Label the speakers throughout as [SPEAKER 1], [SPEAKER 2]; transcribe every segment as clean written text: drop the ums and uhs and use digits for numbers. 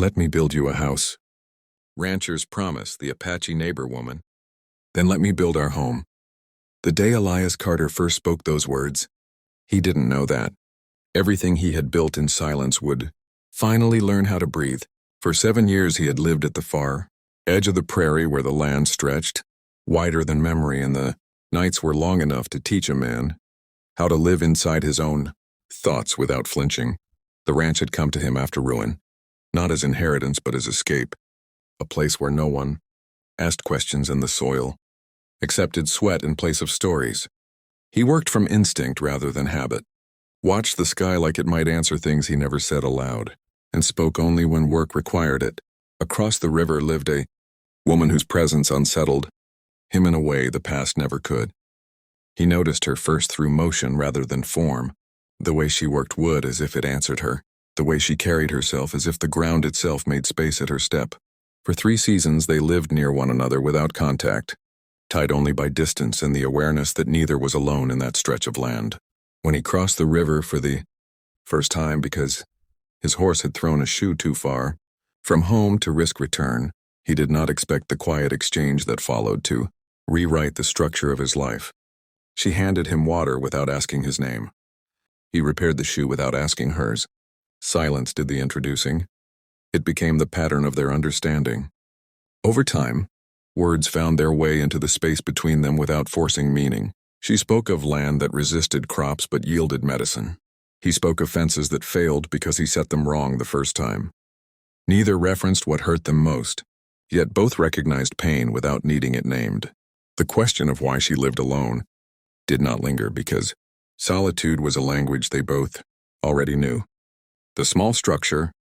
[SPEAKER 1] Let me build you a house. Rancher's promise, the Apache neighbor woman. Then let me build our home. The day Elias Carter first spoke those words, he didn't know that. Everything he had built in silence would finally learn how to breathe. For 7 years he had lived at the far edge of the prairie where the land stretched, wider than memory, and the nights were long enough to teach a man how to live inside his own thoughts without flinching. The ranch had come to him after ruin, not as inheritance but as escape, a place where no one asked questions in the soil, accepted sweat in place of stories. He worked from instinct rather than habit, watched the sky like it might answer things he never said aloud, and spoke only when work required it. Across the river lived a woman whose presence unsettled him in a way the past never could. He noticed her first through motion rather than form, the way she worked wood as if it answered her, the way she carried herself as if the ground itself made space at her step. For 3 seasons they lived near one another without contact, tied only by distance and the awareness that neither was alone in that stretch of land. When he crossed the river for the first time because his horse had thrown a shoe too far from home to risk return, he did not expect the quiet exchange that followed to rewrite the structure of his life. She handed him water without asking his name. He repaired the shoe without asking hers. Silence did the introducing. It became the pattern of their understanding. Over time, words found their way into the space between them without forcing meaning. She spoke of land that resisted crops but yielded medicine. He spoke of fences that failed because he set them wrong the first time. Neither referenced what hurt them most, yet both recognized pain without needing it named. The question of why she lived alone did not linger because solitude was a language they both already knew. The small structure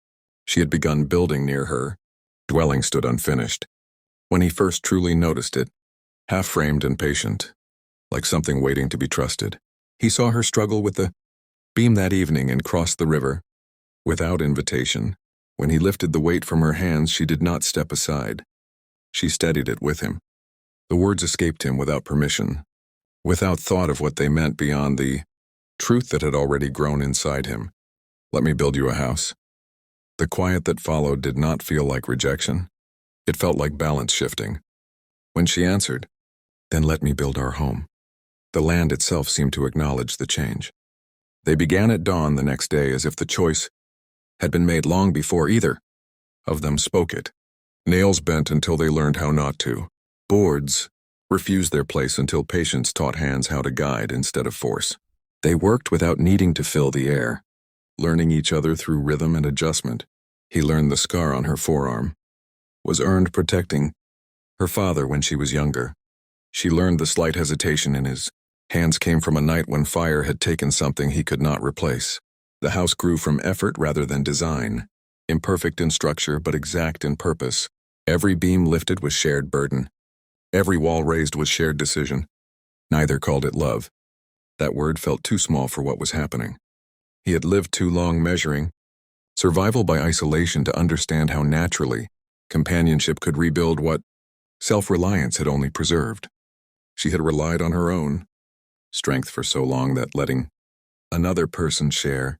[SPEAKER 1] she had begun building near her dwelling stood unfinished. When he first truly noticed it, half-framed and patient, like something waiting to be trusted, he saw her struggle with the beam that evening and crossed the river without invitation. When he lifted the weight from her hands, she did not step aside. She steadied it with him. The words escaped him without permission, without thought of what they meant beyond the truth that had already grown inside him. Let me build you a house. The quiet that followed did not feel like rejection. It felt like balance shifting. When she answered, then let me build our home, the land itself seemed to acknowledge the change. They began at dawn the next day as if the choice had been made long before either of them spoke it. Nails bent until they learned how not to. Boards refused their place until patience taught hands how to guide instead of force. They worked without needing to fill the air, learning each other through rhythm and adjustment. He learned the scar on her forearm was earned protecting her father when she was younger. She learned the slight hesitation in his hands came from a night when fire had taken something he could not replace. The house grew from effort rather than design, imperfect in structure but exact in purpose. Every beam lifted was shared burden. Every wall raised was shared decision. Neither called it love. That word felt too small for what was happening. He had lived too long measuring survival by isolation to understand how naturally companionship could rebuild what self-reliance had only preserved. She had relied on her own strength for so long that letting another person share,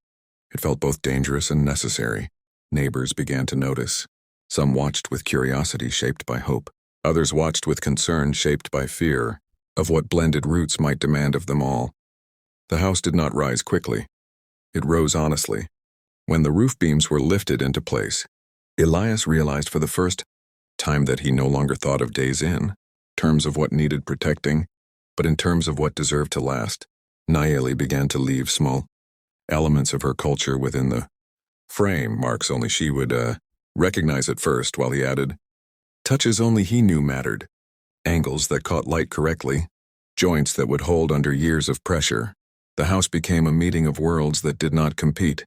[SPEAKER 1] it felt both dangerous and necessary. Neighbors began to notice. Some watched with curiosity shaped by hope. Others watched with concern shaped by fear of what blended roots might demand of them all. The house did not rise quickly. It rose honestly. When the roof beams were lifted into place, Elias realized for the first time that he no longer thought of days in terms of what needed protecting, but in terms of what deserved to last. Nayeli began to leave small elements of her culture within the frame, marks only she would recognize at first, while he added, touches only he knew mattered, angles that caught light correctly, joints that would hold under years of pressure. The house became a meeting of worlds that did not compete,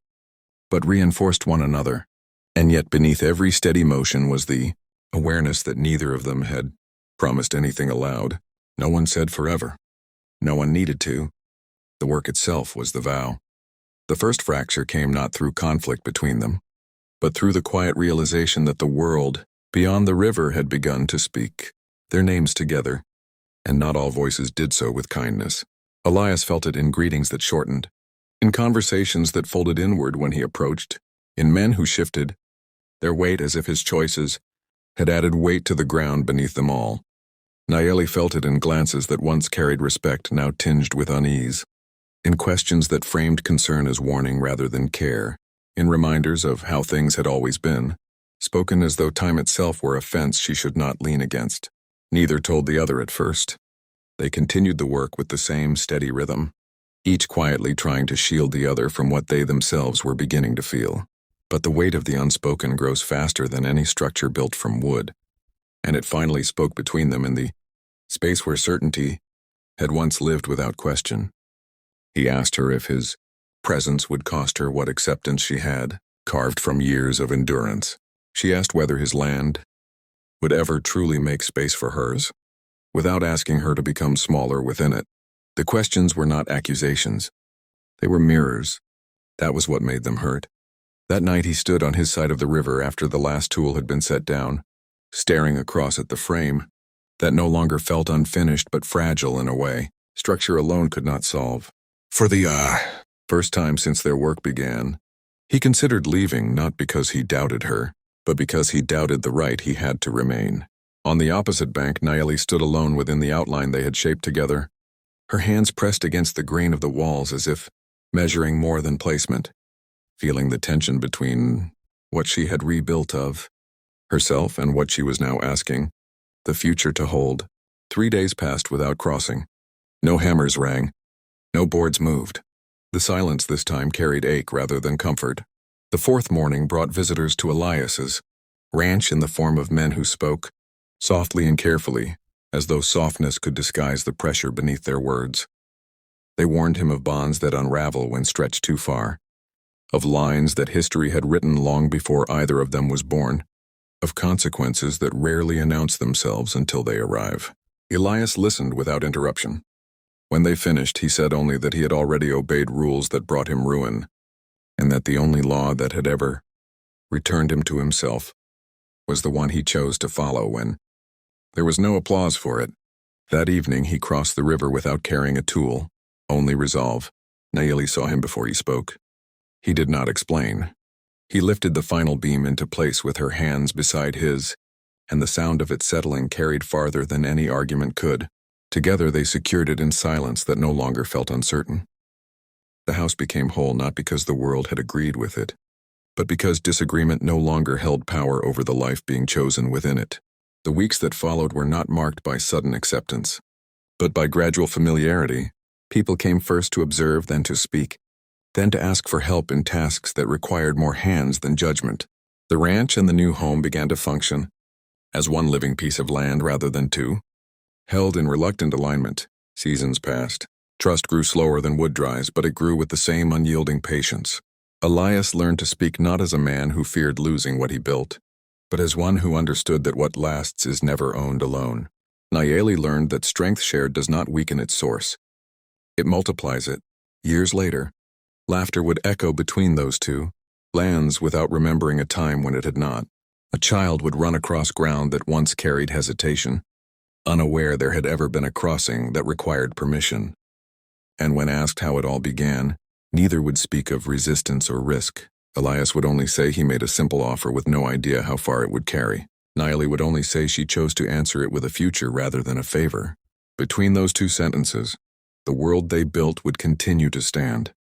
[SPEAKER 1] but reinforced one another. And yet beneath every steady motion was the awareness that neither of them had promised anything aloud. No one said forever. No one needed to. The work itself was the vow. The first fracture came not through conflict between them, but through the quiet realization that the world beyond the river had begun to speak their names together, and not all voices did so with kindness. Elias felt it in greetings that shortened, in conversations that folded inward when he approached, in men who shifted their weight as if his choices had added weight to the ground beneath them all. Nayeli felt it in glances that once carried respect, now tinged with unease, in questions that framed concern as warning rather than care, in reminders of how things had always been, spoken as though time itself were a fence she should not lean against. Neither told the other at first. They continued the work with the same steady rhythm, each quietly trying to shield the other from what they themselves were beginning to feel. But the weight of the unspoken grows faster than any structure built from wood, and it finally spoke between them in the space where certainty had once lived without question. He asked her if his presence would cost her what acceptance she had, carved from years of endurance. She asked whether his land would ever truly make space for hers, without asking her to become smaller within it. The questions were not accusations. They were mirrors. That was what made them hurt. That night he stood on his side of the river after the last tool had been set down, staring across at the frame that no longer felt unfinished but fragile in a way structure alone could not solve. For the first time since their work began, he considered leaving, not because he doubted her, but because he doubted the right he had to remain. On the opposite bank, Nayeli stood alone within the outline they had shaped together, her hands pressed against the grain of the walls as if measuring more than placement, feeling the tension between what she had rebuilt of herself and what she was now asking the future to hold. 3 days passed without crossing. No hammers rang. No boards moved. The silence this time carried ache rather than comfort. The fourth morning brought visitors to Elias's ranch in the form of men who spoke, softly and carefully, as though softness could disguise the pressure beneath their words. They warned him of bonds that unravel when stretched too far, of lines that history had written long before either of them was born, of consequences that rarely announce themselves until they arrive. Elias listened without interruption. When they finished, he said only that he had already obeyed rules that brought him ruin, and that the only law that had ever returned him to himself was the one he chose to follow when there was no applause for it. That evening he crossed the river without carrying a tool, only resolve. Nayeli saw him before he spoke. He did not explain. He lifted the final beam into place with her hands beside his, and the sound of it settling carried farther than any argument could. Together they secured it in silence that no longer felt uncertain. The house became whole not because the world had agreed with it, but because disagreement no longer held power over the life being chosen within it. The weeks that followed were not marked by sudden acceptance, but by gradual familiarity. People came first to observe, then to speak, then to ask for help in tasks that required more hands than judgment. The ranch and the new home began to function as one living piece of land rather than two. Held in reluctant alignment, seasons passed. Trust grew slower than wood dries, but it grew with the same unyielding patience. Elias learned to speak not as a man who feared losing what he built, but as one who understood that what lasts is never owned alone. Nayeli learned that strength shared does not weaken its source. It multiplies it. Years later, laughter would echo between those two lands without remembering a time when it had not. A child would run across ground that once carried hesitation, unaware there had ever been a crossing that required permission. And when asked how it all began, neither would speak of resistance or risk. Elias would only say he made a simple offer with no idea how far it would carry. Nayeli would only say she chose to answer it with a future rather than a favor. Between those two sentences, the world they built would continue to stand.